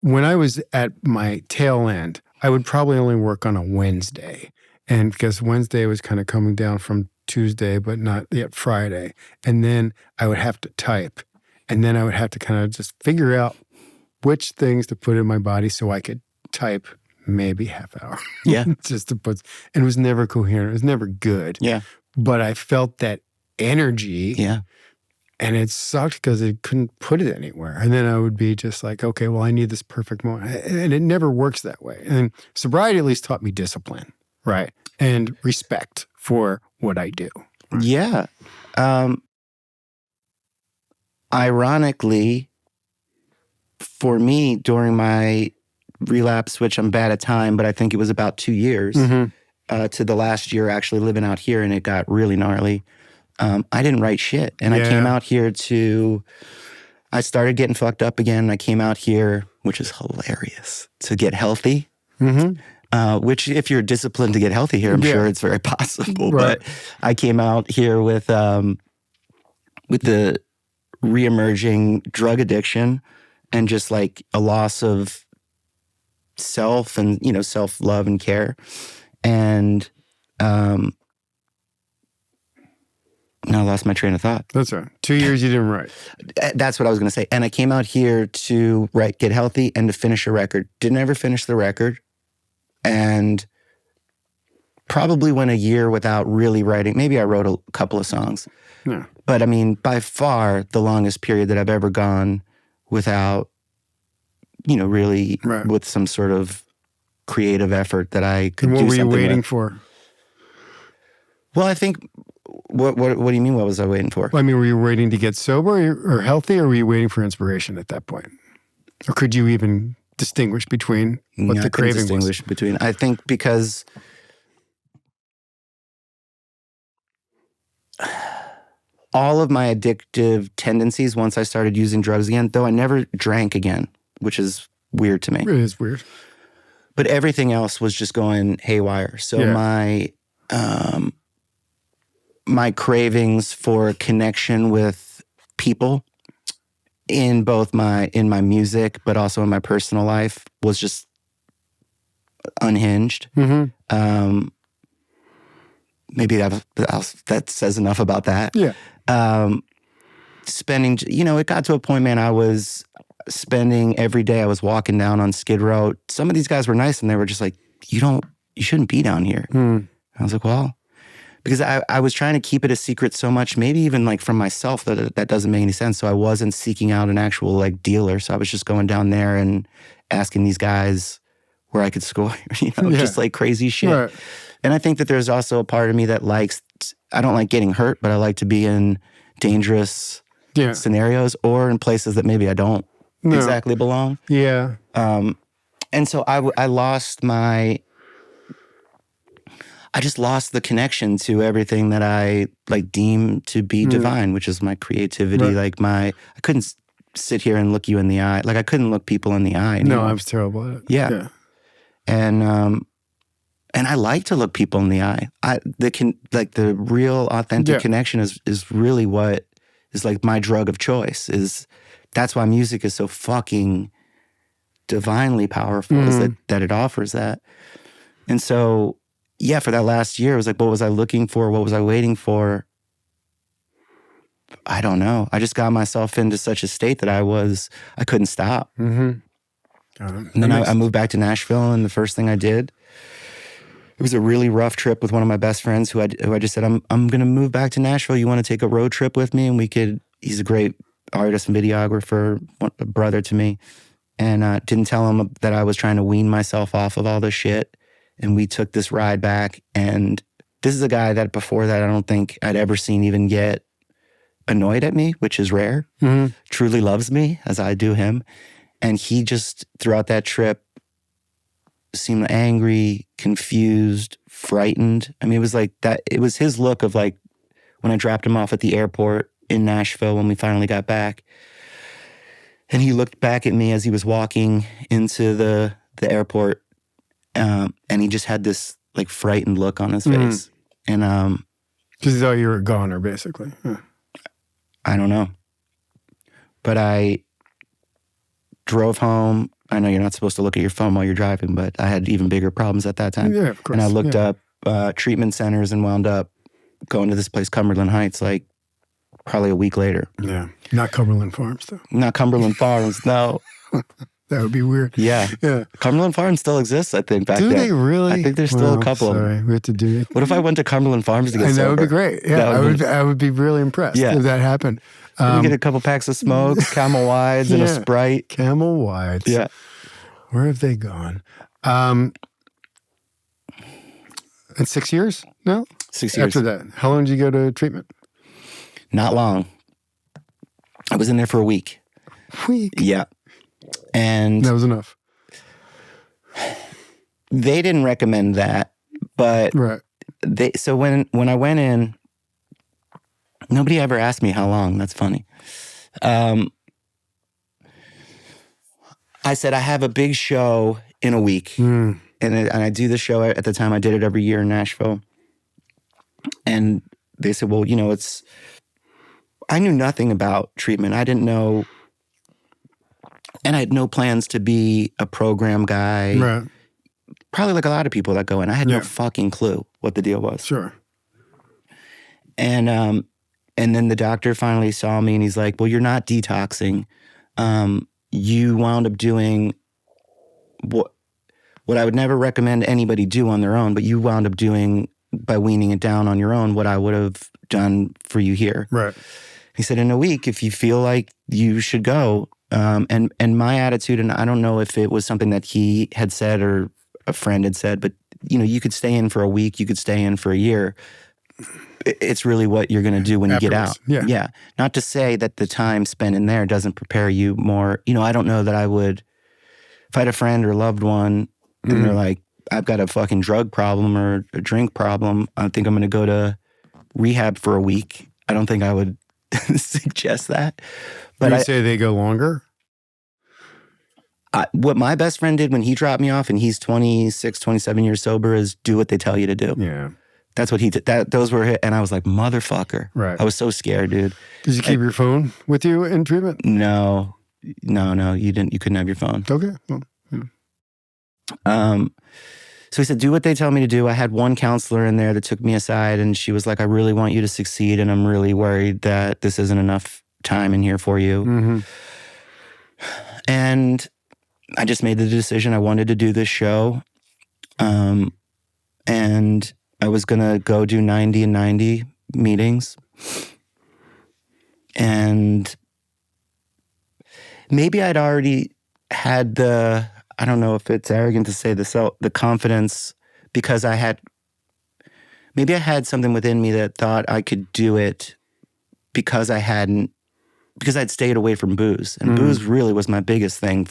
when I was at my tail end, I would probably only work on a Wednesday. And because Wednesday was kind of coming down from Tuesday, but not yet Friday. And then I would have to type. And then I would have to kind of just figure out which things to put in my body so I could type maybe half hour. Yeah. Just to put, and it was never coherent. It was never good. Yeah. But I felt that energy. Yeah. And it sucked because I couldn't put it anywhere. And then I would be just like, okay, well, I need this perfect moment. And it never works that way. And sobriety at least taught me discipline, right? And respect for what I do. Right? Yeah. Ironically, for me, during my relapse, which I'm bad at time, but I think it was about 2 years to the last year actually living out here, and it got really gnarly. I didn't write shit. And I came out here I started getting fucked up again. I came out here, which is hilarious, to get healthy. Which if you're disciplined to get healthy here, I'm sure it's very possible. Right. But I came out here with the reemerging drug addiction and just like a loss of self and, self-love and care. And now I lost my train of thought. That's right. 2 years you didn't write. That's what I was going to say. And I came out here to get healthy and to finish a record. Didn't ever finish the record. And probably went a year without really writing. Maybe I wrote a couple of songs. Yeah. But I mean, by far the longest period that I've ever gone without, really with some sort of creative effort that I could do something with. What were you waiting for? Well, I think... What do you mean, what was I waiting for? Well, I mean, were you waiting to get sober or healthy, or were you waiting for inspiration at that point? Or could you even distinguish between what the craving was? I think because all of my addictive tendencies, once I started using drugs again, though I never drank again, which is weird to me. It is weird. But everything else was just going haywire. So my cravings for connection with people in both my music, but also in my personal life was just unhinged. Maybe that says enough about that. Yeah. Spending, it got to a point, man, I was spending every day, I was walking down on Skid Row. Some of these guys were nice and they were just like, you shouldn't be down here. I was like, well, because I was trying to keep it a secret so much, maybe even like from myself, that doesn't make any sense. So I wasn't seeking out an actual like dealer. So I was just going down there and asking these guys where I could score, just like crazy shit. Right. And I think that there's also a part of me that I don't like getting hurt, but I like to be in dangerous scenarios or in places that maybe I don't exactly belong. Yeah. And so I lost I just lost the connection to everything that I deem to be divine, which is my creativity. Right. I couldn't sit here and look you in the eye. I couldn't look people in the eye anymore. No, I was terrible at it. Yeah. And I like to look people in the eye. The real authentic connection is really what is my drug of choice. That's why music is so fucking divinely powerful, is that it offers that. And so, for that last year, it was what was I looking for? What was I waiting for? I don't know. I just got myself into such a state that I couldn't stop. And then I moved back to Nashville, and the first thing I did, it was a really rough trip with one of my best friends who I just said, I'm going to move back to Nashville. You want to take a road trip with me? And he's a great artist and videographer, a brother to me. And didn't tell him that I was trying to wean myself off of all this shit. And we took this ride back. And this is a guy that before that I don't think I'd ever seen even get annoyed at me, which is rare. Truly loves me as I do him. And he just, throughout that trip, seemed angry, confused, frightened. I mean, it was like that. It was his look of when I dropped him off at the airport in Nashville when we finally got back. And he looked back at me as he was walking into the airport. And he just had this frightened look on his face. And because he thought you were a goner, basically. I don't know. But I drove home, I know you're not supposed to look at your phone while you're driving, but I had even bigger problems at that time. Yeah, of course. And I looked up treatment centers and wound up going to this place, Cumberland Heights, like probably a week later. Yeah. Not Cumberland Farms, though. Not Cumberland Farms, no. That would be weird. Yeah. Yeah. Cumberland Farms still exists, I think, back then. Do they really? I think there's still a couple of them. We have to do it. What if I went to Cumberland Farms to get sober? That would be great. Yeah, I would be really impressed if that happened. You get a couple packs of smokes, Camel Wides, and a Sprite. Camel Wides. Yeah. Where have they gone? In 6 years? No? 6 years. After that. How long did you go to treatment? Not long. I was in there for a week. Week? Yeah. And that was enough. They didn't recommend that, but so when I went in, nobody ever asked me how long. That's funny. I said, I have a big show in a week. And I do the show at the time. I did it every year in Nashville. And they said, well, I knew nothing about treatment. I didn't know. And I had no plans to be a program guy. Right. Probably like a lot of people that go in. I had no fucking clue what the deal was. Sure. And then the doctor finally saw me and he's like, well, you're not detoxing. You wound up doing what I would never recommend anybody do on their own, but you wound up doing by weaning it down on your own what I would have done for you here. Right. He said, in a week, if you feel like you should go, and my attitude, and I don't know if it was something that he had said or a friend had said, but you could stay in for a week, you could stay in for a year. It's really what you're going to do when you get out. Yeah. Not to say that the time spent in there doesn't prepare you more. I don't know that I would, if I had a friend or loved one and they're like, I've got a fucking drug problem or a drink problem, I think I'm going to go to rehab for a week. I don't think I would suggest that. But you say they go longer? What my best friend did when he dropped me off, and he's 26, 27 years sober, is do what they tell you to do. Yeah. That's what he did. Those were, and I was like, motherfucker. Right. I was so scared, dude. Did you keep your phone with you in treatment? No, you didn't. You couldn't have your phone. Okay. Well, yeah. So he said, do what they tell me to do. I had one counselor in there that took me aside, and she was like, I really want you to succeed, and I'm really worried that this isn't enough time in here for you. Mm-hmm. And I just made the decision I wanted to do this show. And I was going to go do 90 and 90 meetings. And maybe I'd already had I don't know if it's arrogant to say the confidence, because maybe I had something within me that thought I could do it because I'd stayed away from booze. And booze really was my biggest thing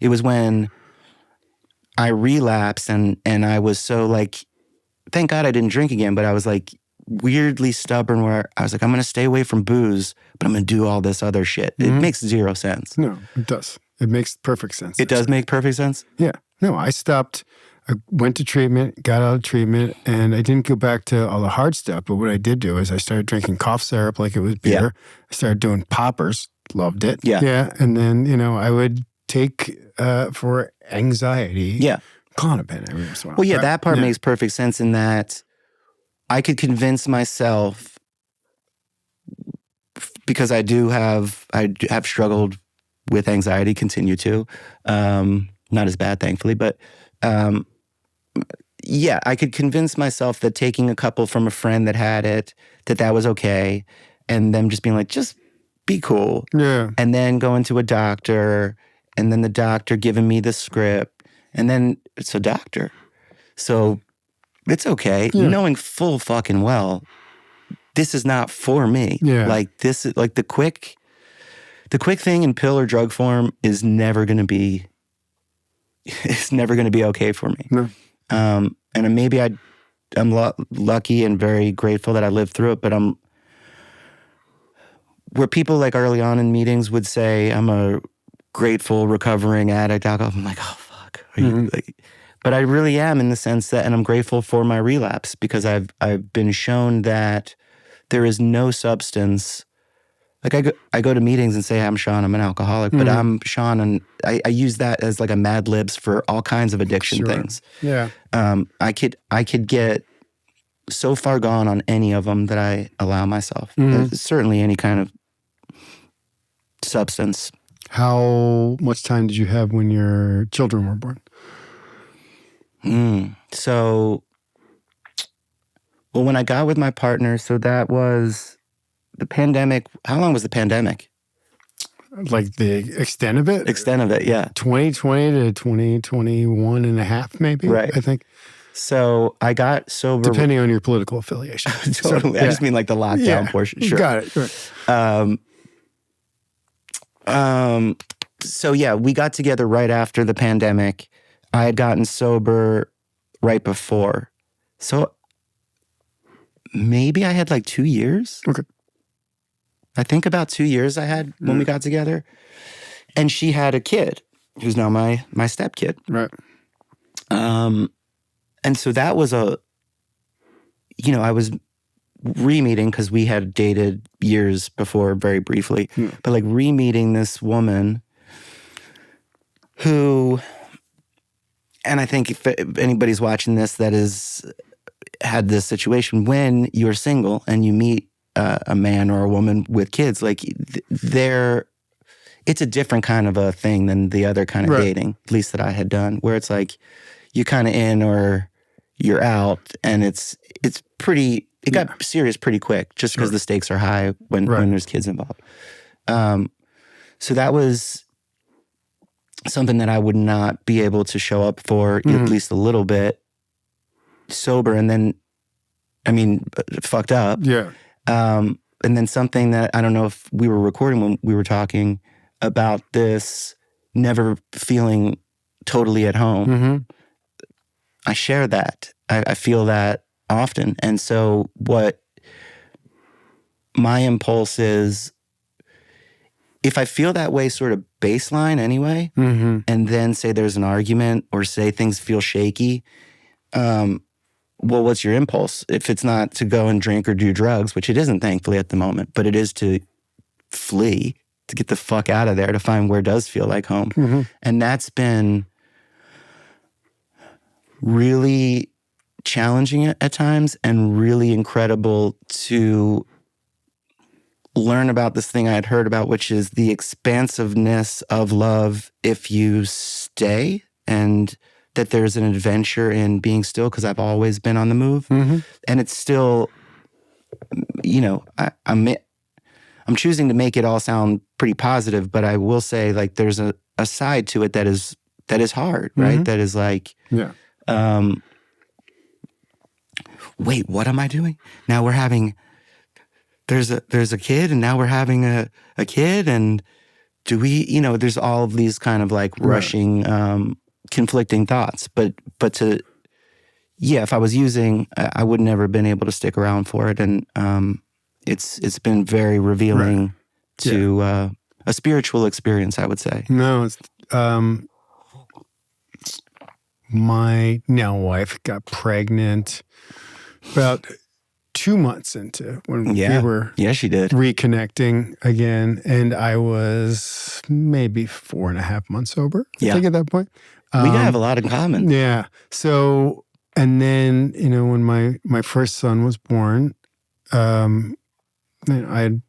it was when I relapsed and I was so like, thank God I didn't drink again, but I was like weirdly stubborn where I was like, I'm going to stay away from booze, but I'm going to do all this other shit. It makes zero sense. No, it does. It makes perfect sense. It does make perfect sense? Yeah. No, I stopped. I went to treatment, got out of treatment, and I didn't go back to all the hard stuff. But what I did do is I started drinking cough syrup like it was beer. Yeah. I started doing poppers. Loved it. Yeah. Yeah. And then, I would take for anxiety. Yeah. Klonopin every once in a while. Well, yeah, that part makes perfect sense in that I could convince myself, because I have struggled with anxiety, continue to. Not as bad, thankfully, but yeah, I could convince myself that taking a couple from a friend that had it, that was okay, and them just being like, just be cool. Yeah. And then going to a doctor, and then the doctor giving me the script, and then it's a doctor. So it's okay. Yeah. Knowing full fucking well, this is not for me. Yeah. Like this is like the quick thing in pill or drug form is never going to be, it's never going to be okay for me. No. And maybe I'm lucky and very grateful that I lived through it, but where people like early on in meetings would say, I'm a grateful, recovering addict, alcohol, I'm like, oh, fuck. Are you like, but I really am in the sense that, and I'm grateful for my relapse because I've been shown that there is no substance Like I go to meetings and say, I'm Sean, I'm an alcoholic, but I'm Sean, and I use that as like a Mad Libs for all kinds of addiction things. Yeah. I could get so far gone on any of them that I allow myself. Certainly any kind of substance. How much time did you have when your children were born? So, well, when I got with my partner, so that was the pandemic. How long was the pandemic? Like the extent of it? Extent of it, yeah. 2020 to 2021 and a half, maybe, right. I think. So I got sober. Depending on your political affiliation. Totally. So, I just mean like the lockdown portion. Sure. Got it. Right. So yeah, we got together right after the pandemic. I had gotten sober right before. So maybe I had like 2 years. Okay. I think about 2 years I had when we got together. And she had a kid who's now my stepkid. Right. And so that was I was re-meeting because we had dated years before very briefly, but like re-meeting this woman who, and I think if anybody's watching this that has had this situation, when you're single and you meet a man or a woman with kids, like it's a different kind of a thing than the other kind of dating, at least that I had done, where it's like you're kind of in or you're out, and it's pretty. It got serious pretty quick, just because the stakes are high when there's kids involved. So that was something that I would not be able to show up for at least a little bit sober, and then, I mean, fucked up. Yeah. And then something that I don't know if we were recording when we were talking about this, never feeling totally at home. I share that. I feel that often. And so what my impulse is, if I feel that way sort of baseline anyway, and then say there's an argument or say things feel shaky, well, what's your impulse? If it's not to go and drink or do drugs, which it isn't thankfully at the moment, but it is to flee, to get the fuck out of there, to find where does feel like home. And that's been really challenging at times and really incredible to learn about this thing I had heard about, which is the expansiveness of love if you stay, and that there's an adventure in being still, because I've always been on the move. And it's still, I'm choosing to make it all sound pretty positive, but I will say, like, there's a side to it that is hard, right? That is like, wait, what am I doing? Now we're having, there's a kid, and now we're having a kid, and do we, there's all of these kind of like rushing, conflicting thoughts. But if I was using, I would never have been able to stick around for it. And it's been very revealing to a spiritual experience, I would say. No, it's, my now wife got pregnant about 2 months into when we were she did reconnecting again, and I was maybe 4.5 months sober. I think at that point we have a lot in common. Yeah. So, and then when my first son was born, I had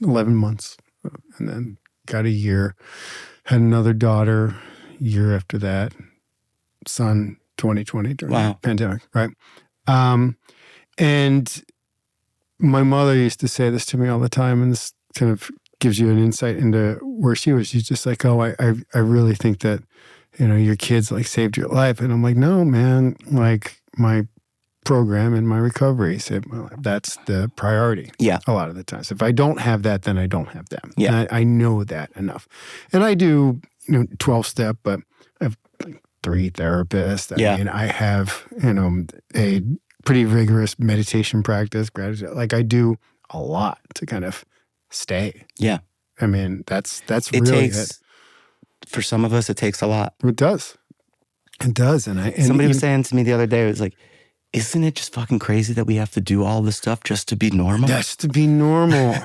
11 months, and then got a year. Had another daughter a year after that. Son 2020 during the pandemic, right? And my mother used to say this to me all the time, and this kind of gives you an insight into where she was. She's just like, oh, I really think that, your kids like saved your life. And I'm like, no, man, like my program and my recovery saved my life. That's the priority. Yeah. A lot of the times. If I don't have that, then I don't have them. Yeah. And I know that enough. And I do, 12-step, but I have like 3 therapists. I mean, I have, a pretty rigorous meditation practice, gratitude. Like I do a lot to kind of stay. Yeah. I mean, that's really it. For some of us, it takes a lot. It does. It does. And somebody was saying to me the other day, it was like, isn't it just fucking crazy that we have to do all this stuff just to be normal? Just to be normal.